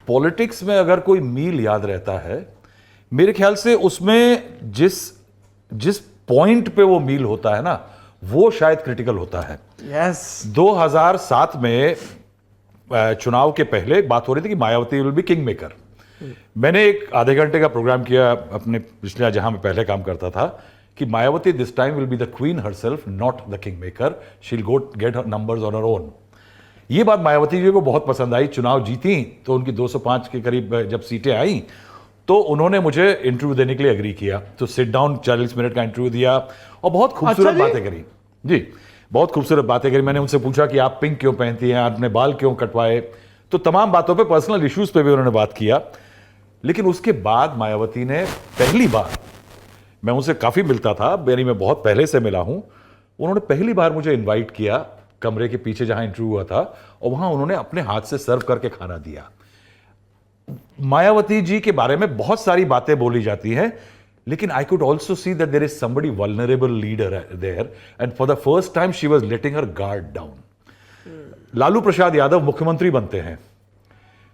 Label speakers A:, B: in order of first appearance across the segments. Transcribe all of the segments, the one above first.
A: Politics में अगर कोई मील याद रहता है, मेरे ख्याल से उसमें जिस पॉइंट पे वो मील होता है ना, वो शायद क्रिटिकल होता है।
B: यस
A: 2007 में चुनाव के पहले बात हो रही थी कि Mayawati will be king maker. मैंने एक आधे घंटे का प्रोग्राम किया अपने पिछले, जहां मैं पहले काम करता था, कि Mayawati this time will be the queen herself, not the king maker, she will go get her numbers on her own. ये बात मायावती जी को बहुत पसंद आई। चुनाव जीती तो उनकी 205 के करीब जब सीटें आई तो उन्होंने मुझे इंटरव्यू देने के लिए एग्री किया। तो सिट डाउन 40 मिनट का इंटरव्यू दिया और बहुत खूबसूरत बातें करी जी, बहुत खूबसूरत बातें करी। मैंने उनसे पूछा कि आप पिंक क्यों पहनती हैं, आपने बाल क्यों कटवाए, तो तमाम बातों पे, पर्सनल इश्यूज पे भी उन्होंने बात किया। लेकिन उसके बाद मायावती ने पहली बार, मैं उनसे काफ़ी मिलता था, यानी मैं बहुत पहले से मिला हूं, उन्होंने पहली बार मुझे इन्वाइट किया कमरे के पीछे जहां इंटरव्यू हुआ था, और वहां उन्होंने अपने हाथ से सर्व करके खाना दिया। मायावती जी के बारे में बहुत सारी बातें बोली जाती हैं, लेकिन I could also see that there is somebody vulnerable leader there, and for the first time she was letting her guard down. Lalu Prasad Yadav मुख्यमंत्री बनते हैं,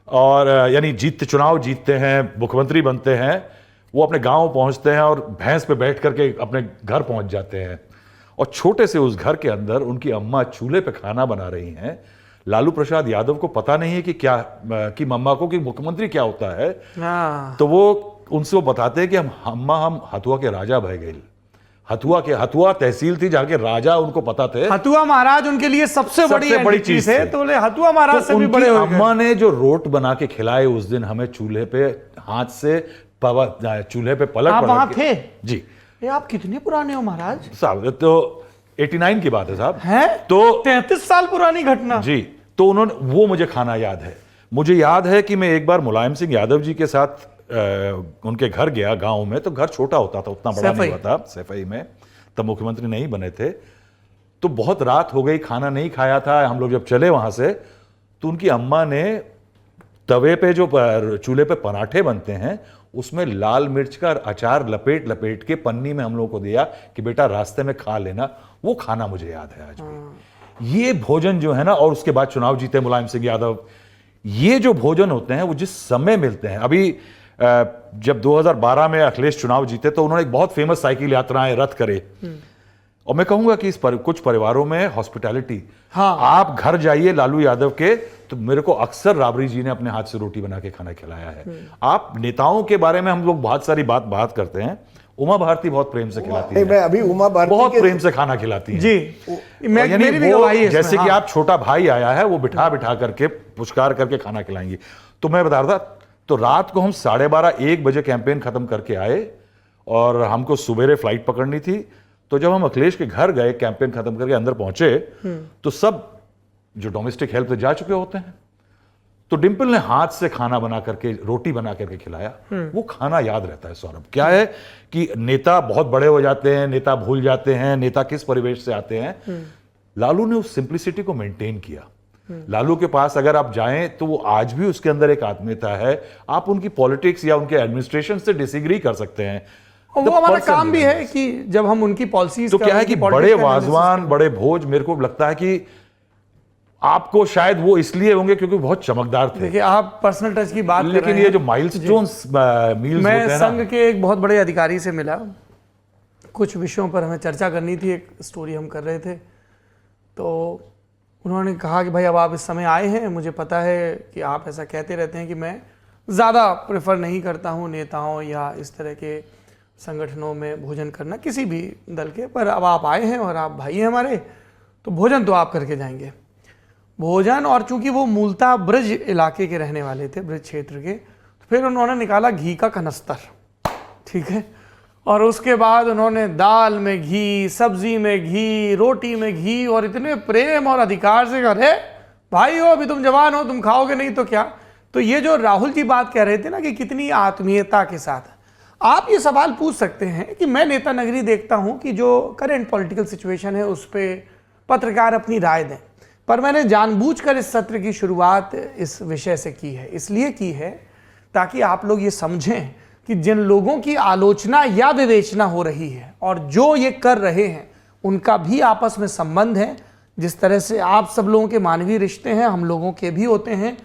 A: और यानी चुनाव जीतते हैं, मुख्यमंत्री बनते हैं, वो अपने गांव पहुंचते हैं और भैंस पे बैठ करके अपने घर पहुंच जाते हैं, और छोटे से उस घर के अंदर उनकी अम्मा चूल्हे पे खाना बना रही हैं। लालू प्रसाद यादव को पता नहीं है कि क्या, कि मम्मा को, कि मुख्यमंत्री क्या होता है। तो वो उनसे वो बताते हैं कि हम हथुआ के राजा भय गए। हथुआ तहसील थी जहां के राजा उनको पता थे।
B: हथुआ महाराज उनके लिए सबसे बड़ी चीज है, तो बोले हथुआ महाराज
A: तो
B: से भी बड़े हो गए।
A: अम्मा ने जो रोट बना के खिलाए उस दिन हमें, चूल्हे पे हाथ से चूल्हे पे पलट
B: आप वहां थे
A: जी।
B: ये आप कितने पुराने हो महाराज
A: साहब? तो 89 की बात है साहब,
B: है
A: तो
B: 33 साल पुरानी घटना
A: जी। तो उन्होंने, वो मुझे खाना याद है। मुझे याद है कि मैं एक बार मुलायम सिंह यादव जी के साथ उनके घर गया गांव में, तो घर छोटा होता था, उतना बड़ा नहीं हुआ था, सैफई में, तब मुख्यमंत्री नहीं बने थे। तो बहुत रात हो गई, खाना नहीं खाया था। हम लोग जब चले वहां से, तो उनकी अम्मा ने तवे पे, जो चूल्हे पे पराठे बनते हैं, उसमें लाल मिर्च का अचार लपेट के पन्नी में हम लोगों को दिया कि बेटा रास्ते में खा लेना। वो खाना मुझे याद है आज भी। ये भोजन जो है ना, और उसके बाद चुनाव जीते मुलायम सिंह यादव, ये जो भोजन होते हैं वो जिस समय मिलते हैं। अभी जब 2012 में अखिलेश चुनाव जीते तो उन्होंने एक बहुत फेमस साइकिल यात्राएं रद्द करे, और मैं कहूंगा कि कुछ परिवारों में हॉस्पिटैलिटी, हाँ, आप घर जाइए लालू यादव के, तो मेरे को अक्सर राबड़ी जी ने अपने हाथ से रोटी बना के खाना खिलाया है। आप नेताओं के बारे में हम लोग बहुत सारी बात करते हैं, उमा भारती बहुत प्रेम से खिलाती है।
C: मैं अभी उमा भारती
A: बहुत प्रेम से खाना खिलाती है
B: जी।
A: यानी वो जैसे कि आप छोटा भाई आया है, वो बिठा करके पुचकार करके खाना खिलाएंगी। तो मैं बता रहा था, तो रात को हम 12:30-1 बजे कैंपेन खत्म करके आए, और हमको सुबेरे फ्लाइट पकड़नी थी। तो जब हम अखिलेश के घर गए, कैंपेन खत्म करके अंदर पहुंचे, तो सब जो डोमेस्टिक हेल्प पे जा चुके होते हैं। तो डिंपल ने हाथ से खाना बना करके, रोटी बना करके खिलाया। वो खाना याद रहता है सौरभ। क्या है कि नेता बहुत बड़े हो जाते हैं, नेता भूल जाते हैं नेता किस परिवेश से आते हैं। लालू ने उस सिंप्लिसिटी को मेंटेन किया। लालू के पास अगर आप जाएं तो वो आज भी उसके अंदर एक आत्मीयता है। आप उनकी पॉलिटिक्स या उनके एडमिनिस्ट्रेशन से डिसएग्री कर सकते हैं,
B: वो हमारा काम भी है कि जब हम उनकी पॉलिसीज,
A: तो क्या है कि बड़े वाजवान, बड़े भोज, मेरे को लगता है कि आपको शायद वो इसलिए होंगे क्योंकि बहुत चमकदार थे।
B: देखिए आप पर्सनल टच की बात
A: लेकिन
B: कर रहे
A: ये
B: हैं।
A: जो माइलस्टोन्स मील्स
B: मैं
A: होते हैं
B: संघ के एक बहुत बड़े अधिकारी से मिला, कुछ विषयों पर हमें चर्चा करनी थी, एक स्टोरी हम कर रहे थे। तो उन्होंने कहा कि भाई अब आप इस समय आए हैं, मुझे पता है कि आप ऐसा कहते रहते हैं कि मैं ज़्यादा प्रेफर नहीं करता हूँ नेताओं या इस तरह के संगठनों में भोजन करना, किसी भी दल के, पर अब आप आए हैं और आप भाई हैं हमारे, तो भोजन तो आप करके जाएंगे। भोजन, और चूंकि वो मूलतः ब्रज इलाके के रहने वाले थे, ब्रज क्षेत्र के, तो फिर उन्होंने निकाला घी का कनस्तर, ठीक है, और उसके बाद उन्होंने दाल में घी, सब्जी में घी, रोटी में घी, और इतने प्रेम और अधिकार से कहा, अरे भाई हो, अभी तुम जवान हो, तुम खाओगे नहीं तो क्या। तो ये जो राहुल जी बात कह रहे थे ना कि कितनी आत्मीयता के साथ, आप ये सवाल पूछ सकते हैं कि मैं नेता नगरी देखता हूं कि जो करंट पॉलिटिकल सिचुएशन है उस पर पत्रकार अपनी राय दें, पर मैंने जानबूझकर इस सत्र की शुरुआत इस विषय से की है, इसलिए की है ताकि आप लोग ये समझें कि जिन लोगों की आलोचना या विवेचना हो रही है और जो ये कर रहे हैं, उनका भी आपस में संबंध है, जिस तरह से आप सब लोगों के मानवीय रिश्ते हैं हम लोगों के भी होते हैं,